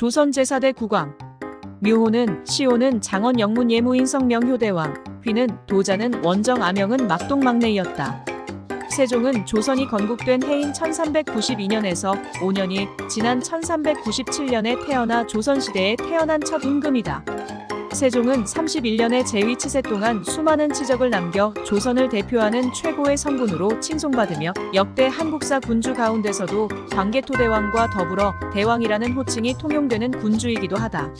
조선 제4대 국왕. 묘호는 시호는 장원 영문 예무인 성명효대왕, 휘는 도자는 원정 아명은 막동막내이었다. 세종은 조선이 건국된 해인 1392년에서 5년이 지난 1397년에 태어나 조선시대에 태어난 첫 임금이다. 세종은 31년의 재위 치세 동안 수많은 치적을 남겨 조선을 대표하는 최고의 성군으로 칭송받으며 역대 한국사 군주 가운데서도 광개토대왕과 더불어 대왕이라는 호칭이 통용되는 군주이기도 하다.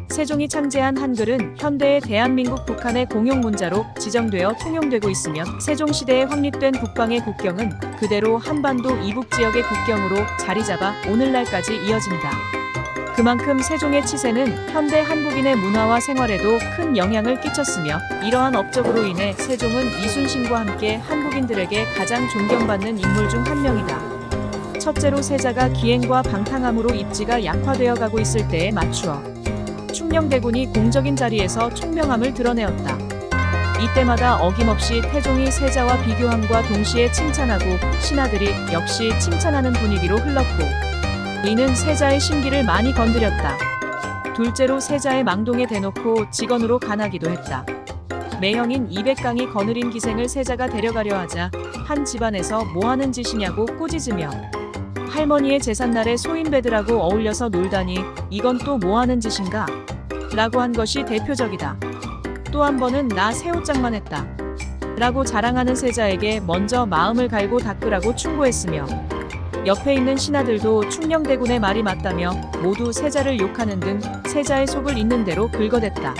세종이 창제한 한글은 현대의 대한민국 북한의 공용 문자로 지정되어 통용되고 있으며 세종시대에 확립된 북방의 국경은 그대로 한반도 이북 지역의 국경으로 자리잡아 오늘날까지 이어진다. 그만큼 세종의 치세는 현대 한국인의 문화와 생활에도 큰 영향을 끼쳤으며 이러한 업적으로 인해 세종은 이순신과 함께 한국인들에게 가장 존경받는 인물 중 한 명이다. 첫째로 세자가 기행과 방탕함으로 입지가 약화되어 가고 있을 때에 맞추어 충녕대군이 공적인 자리에서 총명함을 드러내었다. 이때마다 어김없이 태종이 세자와 비교함과 동시에 칭찬하고 신하들이 역시 칭찬하는 분위기로 흘렀고 이는 세자의 심기를 많이 건드렸다. 둘째로 세자의 망동에 대놓고 직언으로 간하기도 했다. 매형인 이백강이 거느린 기생을 세자가 데려가려 하자 한 집안에서 뭐하는 짓이냐고 꾸짖으며 할머니의 제삿날에 소인배들하고 어울려서 놀다니 이건 또 뭐하는 짓인가? 라고 한 것이 대표적이다. 또 한 번은 나 새 옷장만 했다. 라고 자랑하는 세자에게 먼저 마음을 갈고 닦으라고 충고했으며 옆에 있는 신하들도 충녕대군의 말이 맞다며 모두 세자를 욕하는 등 세자의 속을 있는 대로 긁어댔다.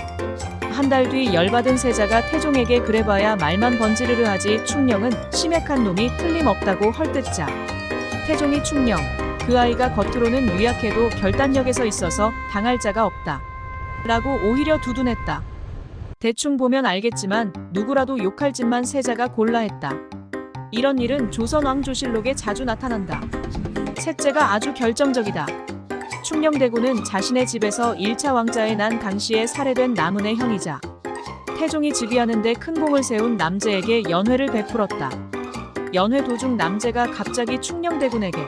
한 달 뒤 열받은 세자가 태종에게 그래봐야 말만 번지르르 하지 충녕은 심약한 놈이 틀림없다고 헐뜯자 태종이 충녕, 그 아이가 겉으로는 유약해도 결단력에서 있어서 당할 자가 없다. 라고 오히려 두둔했다. 대충 보면 알겠지만 누구라도 욕할 짓만 세자가 골라 했다. 이런 일은 조선왕조실록에 자주 나타난다. 셋째가 아주 결정적이다. 충녕대군은 자신의 집에서 1차 왕자에 난 당시에 살해된 남은의 형이자 태종이 즉위하는데 큰 공을 세운 남제에게 연회를 베풀었다. 연회 도중 남제가 갑자기 충녕대군에게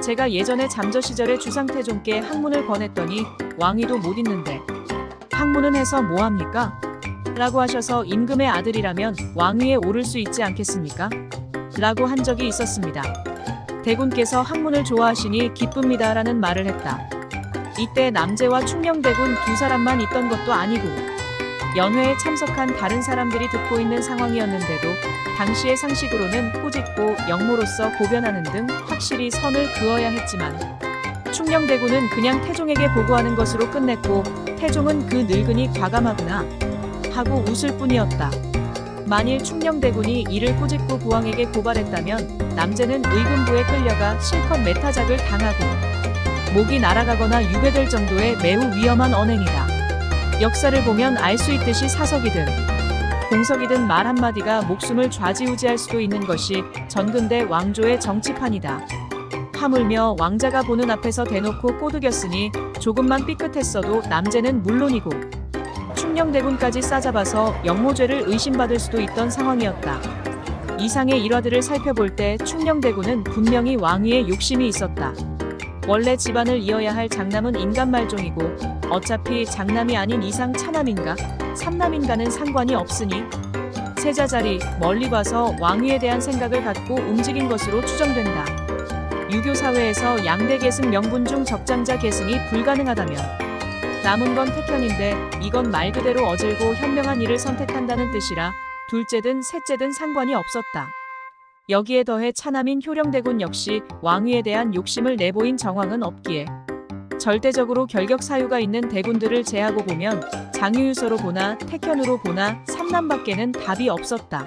제가 예전에 잠저 시절에 주상태종께 학문을 권했더니 왕위도 못 잇는데 학문은 해서 뭐합니까? 라고 하셔서 임금의 아들이라면 왕위에 오를 수 있지 않겠습니까? 라고 한 적이 있었습니다. 대군께서 학문을 좋아하시니 기쁩니다 라는 말을 했다. 이때 남제와 충녕대군 두 사람만 있던 것도 아니고 연회에 참석한 다른 사람들이 듣고 있는 상황이었는데도 당시의 상식으로는 꾸짖고 역모로서 고변하는 등 확실히 선을 그어야 했지만 충녕대군은 그냥 태종에게 보고하는 것으로 끝냈고 태종은 그 늙은이 과감하구나 하고 웃을 뿐이었다. 만일 충녕대군이 이를 꾸짖고 부왕에게 고발했다면 남제는 의금부에 끌려가 실컷 매타작을 당하고 목이 날아가거나 유배될 정도의 매우 위험한 언행이다. 역사를 보면 알 수 있듯이 사석이든 공석이든 말 한마디가 목숨을 좌지우지할 수도 있는 것이 전근대 왕조의 정치판이다. 하물며 왕자가 보는 앞에서 대놓고 꼬드겼으니 조금만 삐끗했어도 남제는 물론이고 충녕대군까지 싸잡아서 역모죄를 의심받을 수도 있던 상황이었다. 이상의 일화들을 살펴볼 때 충녕대군은 분명히 왕위에 욕심이 있었다. 원래 집안을 이어야 할 장남은 인간말종이고 어차피 장남이 아닌 이상 차남인가 삼남인가는 상관이 없으니 세자 자리 멀리 봐서 왕위에 대한 생각을 갖고 움직인 것으로 추정된다. 유교 사회에서 양대 계승 명분 중 적장자 계승이 불가능하다면 남은 건 택현인데 이건 말 그대로 어질고 현명한 일을 선택한다는 뜻이라 둘째든 셋째든 상관이 없었다. 여기에 더해 차남인 효령대군 역시 왕위에 대한 욕심을 내보인 정황은 없기에 절대적으로 결격 사유가 있는 대군들을 제하고 보면 장유유서로 보나 택현으로 보나 삼남밖에는 답이 없었다.